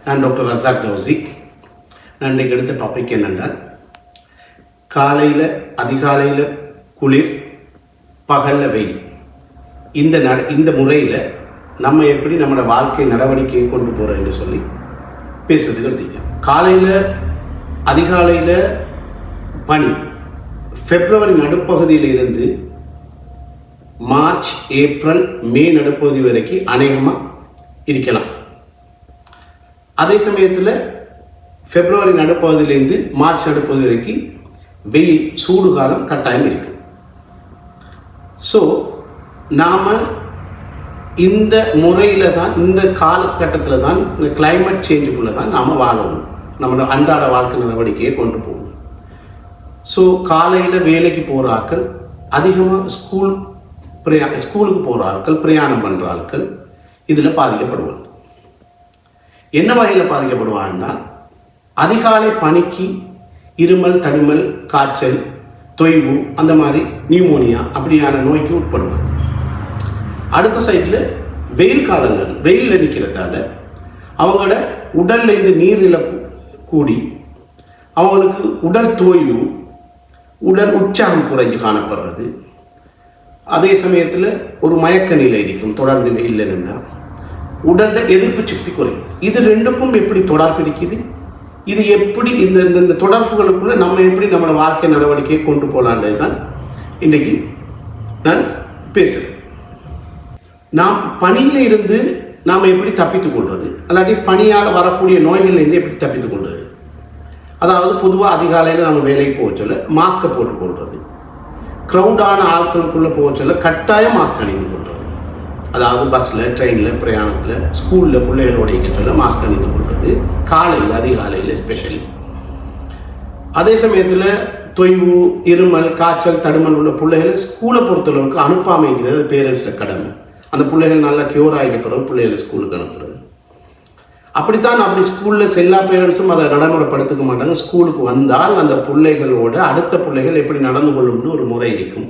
நான் doctor Razak டவுசிக். நான் இன்றைக்கு எடுத்த டாபிக் என்னென்றால், காலையில் அதிகாலையில் குளிர், பகலில் வெயில். இந்த முறையில் நம்ம எப்படி நம்மளோட வாழ்க்கை நடவடிக்கையை கொண்டு போகிறோம்னு சொல்லி பேசுறதுக்கு எடுத்துக்கலாம். காலையில் அதிகாலையில் பனி பிப்ரவரி நடுப்பகுதியிலிருந்து மார்ச், ஏப்ரல், மே நடுப்பகுதி வரைக்கும் அநேகமாக இருக்கலாம். அதே சமயத்தில் பிப்ரவரி நடுப்பகுதியிலேருந்து மார்ச் நடுப்பகுதி வரைக்கும் வெயில், சூடு காலம் கட்டாயம் இருக்கு. ஸோ நாம் இந்த முறையில் தான், இந்த காலகட்டத்தில் தான், இந்த கிளைமேட் சேஞ்சுக்குள்ளே தான் நாம் வாழணும். நம்மளோட அன்றாட வாழ்க்கை நடவடிக்கையை கொண்டு போகணும். ஸோ காலையில் வேலைக்கு போகிற ஆட்கள், அதிகமாக ஸ்கூலுக்கு போகிற ஆட்கள், பிரயாணம் பண்ணுற ஆட்கள் இதில் பாதிக்கப்படுவாங்க. என்ன வகையில் பாதிக்கப்படுவாங்கன்னா, அதிகாலை பனிக்கு இருமல், தடிமல், காய்ச்சல், தொய்வு, அந்த மாதிரி நியூமோனியா அப்படியான நோய்க்கு உட்படுவாங்க. அடுத்த சைடில் வெயில் காலங்கள், வெயிலில் நிற்கிறதால அவங்களோட உடலில் இந்த நீர் இழப்பு கூடி அவங்களுக்கு உடல் தோய்வு, உடல் உற்சாகம் குறைஞ்சு காணப்படுறது. அதே சமயத்தில் ஒரு மயக்க நிலை இருக்கும். தொடர்ந்து வெயிலில் நின்னா உடலில் எதிர்ப்பு சக்தி குறையும். இது ரெண்டுக்கும் எப்படி தொடர்பு இருக்குது? இது எப்படி இந்த தொடர்புகளுக்குள்ள நம்ம எப்படி நம்மளோட வாழ்க்கை நடவடிக்கையை கொண்டு போகலான்றது தான் இன்றைக்கி நான் பேசுகிறேன். நாம் பனியில் இருந்து நாம் எப்படி தப்பித்துக் கொள்வது, அல்லாட்டி பனியால் வரக்கூடிய நோய்கள்லேருந்து எப்படி தப்பித்துக் கொள்வது. அதாவது பொதுவாக அதிகாலையில் நம்ம வேலைக்கு போக சொல்ல மாஸ்கை போட்டுக்கொள்வது, க்ரௌடான ஆட்களுக்குள்ளே போக சொல்ல கட்டாயம் மாஸ்க் அணிந்து கொள்வது. அதாவது பஸ்ஸில், ட்ரெயினில், பிரயாணத்தில், ஸ்கூலில் பிள்ளைகளோட இருக்க சொல்ல மாஸ்க் அணிந்து கொள்வது, காலையில் அதிகாலையில் எஸ்பெஷலி. அதே சமயத்தில் தொய்வு, இருமல், காய்ச்சல், தடுமல் உள்ள பிள்ளைகளை ஸ்கூலை பொறுத்தளவுக்கு அனுப்பாமைங்கிறது பேரண்ட்ஸில் கடமை. அந்த பிள்ளைகள் நல்லா க்யூர் ஆகிய பிறகு பிள்ளைகளை ஸ்கூலுக்கு அனுப்புறது. அப்படி ஸ்கூலில் எல்லா பேரண்ட்ஸும் அதை நடைமுறைப்படுத்திக்க மாட்டாங்க. ஸ்கூலுக்கு வந்தால் அந்த பிள்ளைகளோட அடுத்த பிள்ளைகள் எப்படி நடந்து கொள்ளும்னு ஒரு முறை இருக்கும்.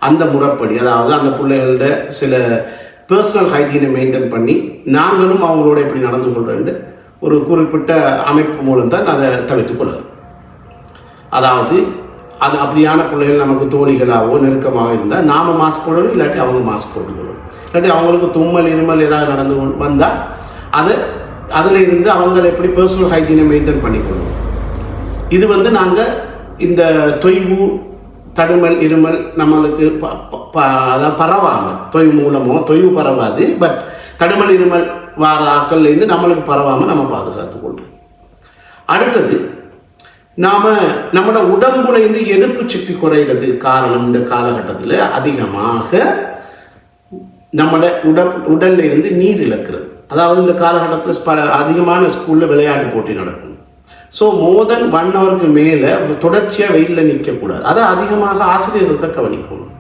அந்த முறைப்படி, அதாவது அந்த பிள்ளைகளோட சில பர்சனல் ஹைஜீனை மெயின்டைன் பண்ணி நாங்களும் அவங்களோட எப்படி நடந்து கொள்கிறேன்னு ஒரு குறிப்பிட்ட அமைப்பு மூலம் தான் அதை தவிர்த்து கொள்ளலாம். அதாவது அது அப்படியான பிள்ளைகள் நமக்கு தோழிகளாகவோ நெருக்கமாக இருந்தால் நாம் மாஸ்க் போடணும், இல்லாட்டி அவங்க மாஸ்க் போட்டுக்கணும். இல்லாட்டி அவங்களுக்கு தும்மல், இருமல் ஏதாவது நடந்து வந்தால் அதில் இருந்து அவங்களை எப்படி பர்சனல் ஹைஜீனை மெயின்டைன் பண்ணிக்கொள்ளும். இது நாங்கள் இந்த தொய்வு, தடுமல், இருமல் நம்மளுக்கு அதாவது பரவாமல், தொய்வு மூலமோ தொய்வு பரவாது, பட் தடுமல், இருமல் வார ஆக்கள்லேருந்து நம்மளுக்கு பரவாமல் நம்ம பாதுகாத்து கொள்கிறோம். அடுத்தது, நாம் நம்மளோட உடம்புலேருந்து எதிர்ப்பு சக்தி குறைகிறது காரணம் இந்த காலகட்டத்தில் அதிகமாக நம்மளோட உடல்ல இருந்து நீர் இழக்கிறது. அதாவது இந்த காலகட்டத்தில் அதிகமான ஸ்கூலில் விளையாட்டு போட்டி நடக்கும். ஸோ மோர் தென் 1 ஹவருக்கு மேலே தொடர்ச்சியாக வெயிலில் நிற்கக்கூடாது. அதை அதிகமாக ஆசிரியர்கள் தான் கவனிக்கணும்.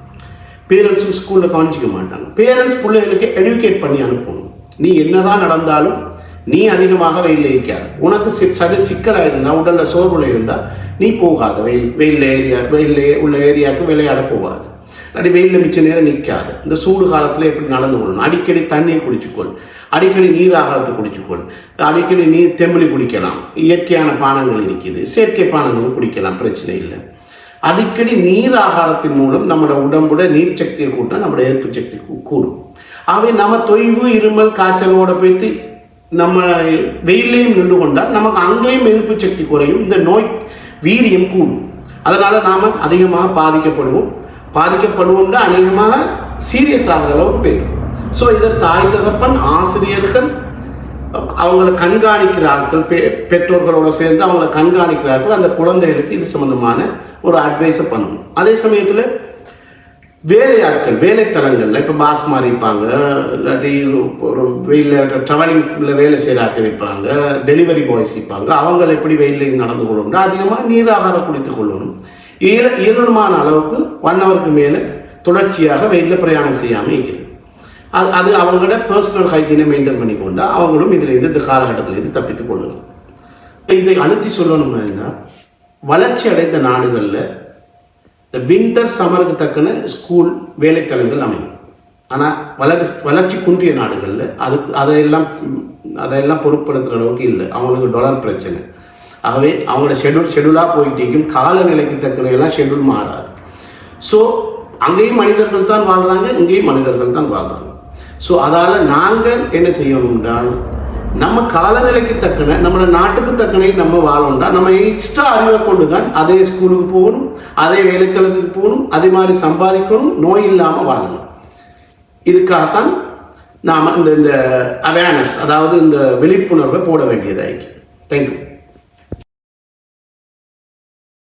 பேரண்ட்ஸும் ஸ்கூலில் கவனிச்சிக்க மாட்டாங்க. பேரண்ட்ஸ் பிள்ளைகளுக்கு எடுக்கேட் பண்ணி அனுப்பணும். நீ என்னதான் நடந்தாலும் நீ அதிகமாக வெயிலில் இருக்காது. உனக்கு சரி சிக்கலாக இருந்தால், உடலில் சோர்வில் இருந்தால் நீ போகாத, வெயிலில் உள்ள ஏரியாவுக்கு விளையாட போகாது. அப்படி வெயிலில் மிச்ச நேரம் நிற்காது. இந்த சூடு காலத்தில் எப்படி நடந்து கொள்ளணும், அடிக்கடி தண்ணியை குடிச்சுக்கொள், அடிக்கடி நீர் ஆகாரத்தை குடிச்சுக்கொள், அடிக்கடி நீர் தெம்பளி குடிக்கலாம். இயற்கையான பானங்கள் இருக்குது, செயற்கை பானங்களும் குடிக்கலாம், பிரச்சனை இல்லை. அடிக்கடி நீர் ஆகாரத்தின் மூலம் நம்மளோட உடம்போட நீர் சக்தியை கூட்ட நம்மளோட எதிர்ப்பு சக்தி கூடும். ஆகவே நம்ம தொய்வு, இருமல், காய்ச்சலோட போய்த்து நம்ம வெயிலையும் நின்று கொண்டால் நமக்கு அங்கேயும் எதிர்ப்பு சக்தி குறையும், இந்த நோய் வீரியம் கூடும். அதனால் நாம் அதிகமாக பாதிக்கப்படுவோம்னா அநேகமாக சீரியஸ் ஆகிற அளவுக்கு போயிடும். ஸோ இதை தாய் தகப்பன், ஆசிரியர்கள், அவங்கள கண்காணிக்கிறார்கள், பெற்றோர்களோடு சேர்ந்து அவங்கள கண்காணிக்கிறார்கள். அந்த குழந்தைகளுக்கு இது சம்மந்தமான ஒரு அட்வைஸை பண்ணணும். அதே சமயத்தில் வேலையாட்கள், வேலைத்தலங்களில் இப்போ பாஸ் மாதிரி இருப்பாங்க, இல்லாட்டி ஒரு வெயிலில் ட்ராவலிங்கில் வேலை செய்கிறார்கள் இருப்பாங்க, டெலிவரி பாய்ஸ் இருப்பாங்க. அவங்களை எப்படி வெயிலில் நடந்து கொள்ளணும்னா அதிகமாக நீர் ஆகாரம் குடித்து கொள்ளணும். இயலுமான அளவுக்கு 1 ஹவருக்கு மேலே தொடர்ச்சியாக வெயிலில் பிரயாணம் செய்யாமல் இருக்கிறது. அது அவங்களோட பர்சனல் ஹைஜீனை மெயின்டைன் பண்ணி கொண்டால் அவங்களும் இதிலேருந்து இந்த காலகட்டத்திலேருந்து தப்பித்துக் கொள்ளலாம். இதை அழுத்தி சொல்லணும்னா, வளர்ச்சி அடைந்த நாடுகளில் இந்த வின்டர் சம்மருக்கு தக்கன ஸ்கூல் வேலைத்தலங்கள் அமையும். ஆனால் வளர்ச்சி குன்றிய நாடுகளில் அதையெல்லாம் பொருட்படுத்துகிற அளவுக்கு இல்லை. அவங்களுக்கு டாலர் பிரச்சனை. ஆகவே அவங்களோட ஷெடியூலாக போயிட்டேக்கும் காலநிலைக்கு தக்கனையெல்லாம் ஷெடியூல் மாறாது. ஸோ அங்கேயும் மனிதர்கள் தான் வாழ்கிறாங்க, இங்கேயும் மனிதர்கள் தான் வாழ்கிறாங்க. ஸோ அதால் நாங்கள் என்ன செய்யணும் என்றால் நம்ம காலநிலைக்கு தக்கன நம்மளோட நாட்டுக்கு தக்கனை நம்ம வாழணும்டா நம்ம எக்ஸ்ட்ரா அறிவை கொண்டு தான் அதே ஸ்கூலுக்கு போகணும், அதே வேலைத்தளத்துக்கு போகணும், அதே மாதிரி சம்பாதிக்கணும், நோய் இல்லாமல் வாழணும். இதுக்காகத்தான் நாம் இந்த அவேர்னஸ், அதாவது இந்த விழிப்புணர்வை போட வேண்டியதாயிருக்கு. தேங்க்யூ.